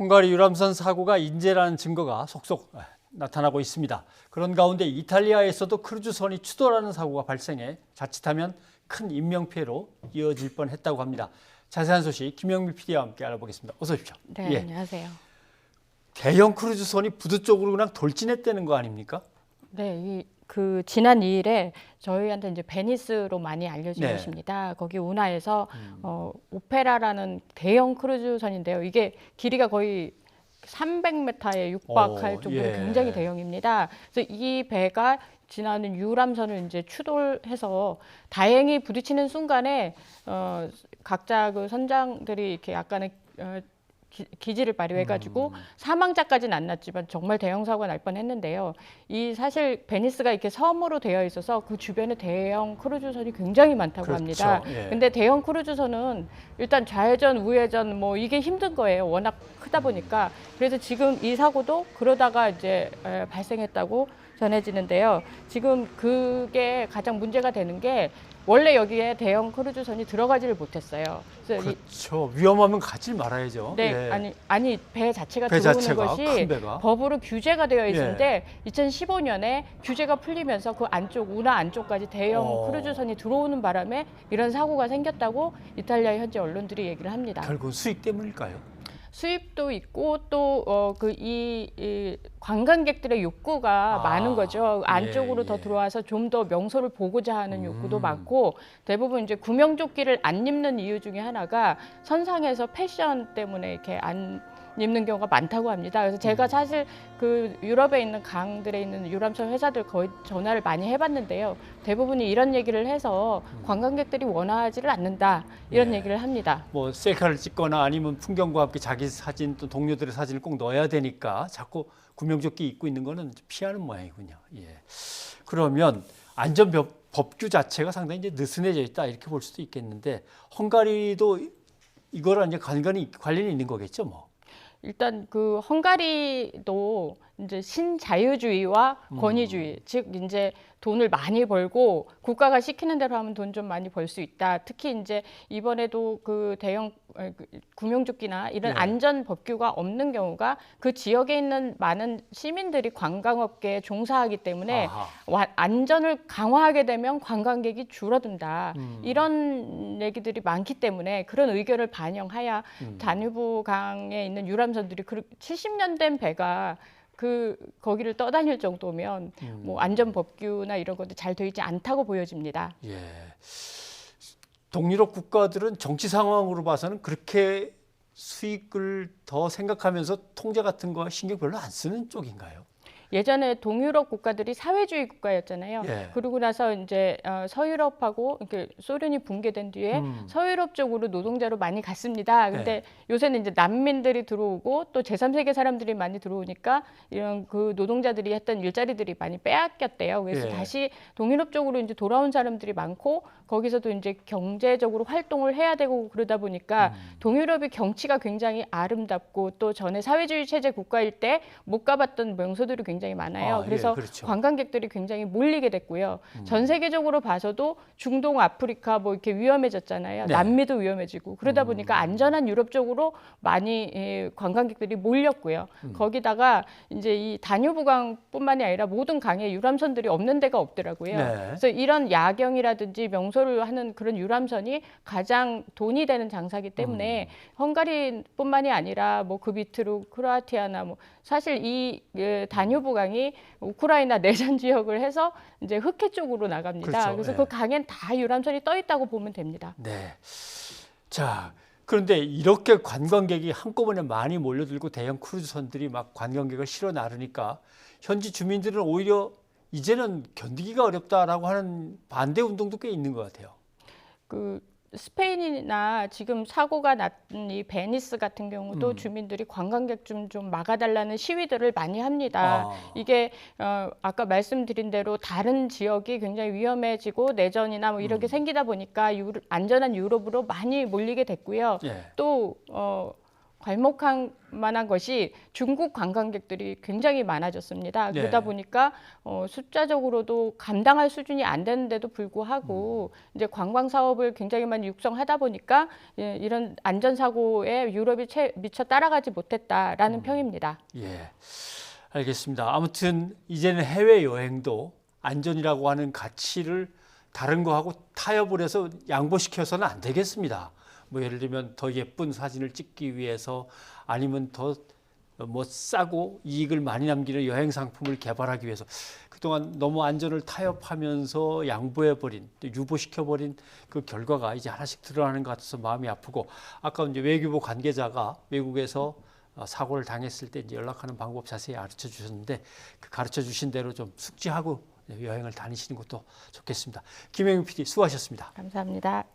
헝가리 유람선 사고가 인재라는 증거가 속속 나타나고 있습니다. 그런 가운데 이탈리아에서도 크루즈선이 추돌하는 사고가 발생해 자칫하면 큰 인명피해로 이어질 뻔했다고 합니다. 자세한 소식 김영미 PD와 함께 알아보겠습니다. 어서 오십시오. 네, 안녕하세요. 대형 크루즈선이 부두 쪽으로 그냥 돌진했다는 거 아닙니까? 네, 지난 2일에 저희한테 이제 베니스로 많이 알려진 네. 곳입니다. 거기 운하에서 오페라라는 대형 크루즈선인데요. 이게 길이가 거의 300m에 육박할 정도로 예. 굉장히 대형입니다. 그래서 이 배가 지나는 유람선을 이제 추돌해서 다행히 부딪히는 순간에 각자 그 선장들이 이렇게 약간의 기지를 발휘해가지고 사망자까지는 안 났지만 정말 대형 사고가 날 뻔했는데요. 이 사실 베니스가 이렇게 섬으로 되어 있어서 그 주변에 대형 크루즈선이 굉장히 많다고 그렇죠. 합니다. 예. 근데 대형 크루즈선은 일단 좌회전, 우회전 뭐 이게 힘든 거예요. 워낙 크다 보니까. 그래서 지금 이 사고도 그러다가 이제 발생했다고 전해지는데요. 지금 그게 가장 문제가 되는 게 원래 여기에 대형 크루즈선이 들어가지를 못했어요. 그래서 그렇죠. 위험하면 가지 말아야죠. 네, 예. 아니 배 자체가 배 들어오는 자체가, 것이 큰 배가. 법으로 규제가 되어 있는데 2015년에 규제가 풀리면서 그 안쪽 운하 안쪽까지 대형 크루즈선이 들어오는 바람에 이런 사고가 생겼다고 이탈리아 현지 언론들이 얘기를 합니다. 결국 수익 때문일까요? 수입도 있고 또 이 관광객들의 욕구가 많은 거죠. 안쪽으로 더 들어와서 좀 더 명소를 보고자 하는 욕구도 많고 대부분 이제 구명조끼를 안 입는 이유 중에 하나가 선상에서 패션 때문에 이렇게 안 입는 경우가 많다고 합니다. 그래서 제가 사실 그 유럽에 있는 강들에 있는 유람선 회사들 거의 전화를 많이 해봤는데요. 대부분이 이런 얘기를 해서 관광객들이 원하지를 않는다 이런 얘기를 합니다. 뭐 셀카를 찍거나 아니면 풍경과 함께 자기 사진 또 동료들의 사진을 꼭 넣어야 되니까 자꾸 구명조끼 입고 있는 거는 피하는 모양이군요. 예. 그러면 안전법규 자체가 상당히 이제 느슨해져 있다 이렇게 볼 수도 있겠는데 헝가리도 이거랑 이제 관련이 있는 거겠죠, 뭐. 일단 그 헝가리도 이제 신자유주의와 권위주의, 즉 이제 돈을 많이 벌고 국가가 시키는 대로 하면 돈 좀 많이 벌 수 있다. 특히 이제 이번에도 그 대형 구명조끼나 이런 안전 법규가 없는 경우가 그 지역에 있는 많은 시민들이 관광업계에 종사하기 때문에 안전을 강화하게 되면 관광객이 줄어든다. 이런 얘기들이 많기 때문에 그런 의견을 반영하여 다뉴브 강에 있는 유람선들이 70년 된 배가 거기를 떠다닐 정도면 뭐 안전 법규나 이런 것도 잘 되어 있지 않다고 보여집니다. 예. 동유럽 국가들은 정치 상황으로 봐서는 그렇게 수익을 더 생각하면서 통제 같은 거 신경 별로 안 쓰는 쪽인가요? 예전에 동유럽 국가들이 사회주의 국가였잖아요. 예. 그러고 나서 이제 서유럽하고 이렇게 소련이 붕괴된 뒤에 서유럽 쪽으로 노동자로 많이 갔습니다. 근데 요새는 이제 난민들이 들어오고 또 제3세계 사람들이 많이 들어오니까 이런 그 노동자들이 했던 일자리들이 많이 빼앗겼대요. 그래서 다시 동유럽 쪽으로 이제 돌아온 사람들이 많고 거기서도 이제 경제적으로 활동을 해야 되고 그러다 보니까 동유럽이 경치가 굉장히 아름답고 또 전에 사회주의 체제 국가일 때 못 가봤던 명소들이 굉장히 많아요. 그래서 그렇죠. 관광객들이 굉장히 몰리게 됐고요. 전 세계적으로 봐서도 중동, 아프리카 뭐 이렇게 위험해졌잖아요. 남미도 위험해지고 그러다 보니까 안전한 유럽 쪽으로 많이 관광객들이 몰렸고요. 거기다가 이제 이 다뉴브강뿐만이 아니라 모든 강에 유람선들이 없는 데가 없더라고요. 그래서 이런 야경이라든지 명소를 하는 그런 유람선이 가장 돈이 되는 장사기 때문에 헝가리뿐만이 아니라 뭐 그 밑으로 크로아티아나 뭐 사실 이 다뉴브강이 우크라이나 내전 지역을 해서 이제 흑해 쪽으로 나갑니다. 그렇죠. 그래서 그 강엔 다 유람선이 떠 있다고 보면 됩니다. 네. 자, 그런데 이렇게 관광객이 한꺼번에 많이 몰려들고 대형 크루즈선들이 막 관광객을 실어 나르니까 현지 주민들은 오히려 이제는 견디기가 어렵다라고 하는 반대 운동도 꽤 있는 것 같아요. 스페인이나 지금 사고가 났던 이 베니스 같은 경우도 주민들이 관광객 좀 막아달라는 시위들을 많이 합니다. 이게 아까 말씀드린 대로 다른 지역이 굉장히 위험해지고 내전이나 뭐 이렇게 생기다 보니까 안전한 유럽으로 많이 몰리게 됐고요. 또 괄목할 만한 것이 중국 관광객들이 굉장히 많아졌습니다. 네. 그러다 보니까 숫자적으로도 감당할 수준이 안 되는데도 불구하고 이제 관광 사업을 굉장히 많이 육성하다 보니까 예, 이런 안전사고에 유럽이 미처 따라가지 못했다라는 평입니다. 예, 알겠습니다. 아무튼 이제는 해외 여행도 안전이라고 하는 가치를 다른 거하고 타협을 해서 양보시켜서는 안 되겠습니다. 뭐 예를 들면 더 예쁜 사진을 찍기 위해서 아니면 더 뭐 싸고 이익을 많이 남기는 여행 상품을 개발하기 위해서 그동안 너무 안전을 타협하면서 양보해버린, 또 유보시켜버린 그 결과가 이제 하나씩 드러나는 것 같아서 마음이 아프고, 아까 이제 외교부 관계자가 외국에서 사고를 당했을 때 이제 연락하는 방법 자세히 가르쳐 주셨는데 그 가르쳐 주신 대로 좀 숙지하고 여행을 다니시는 것도 좋겠습니다. 김영민 PD 수고하셨습니다. 감사합니다.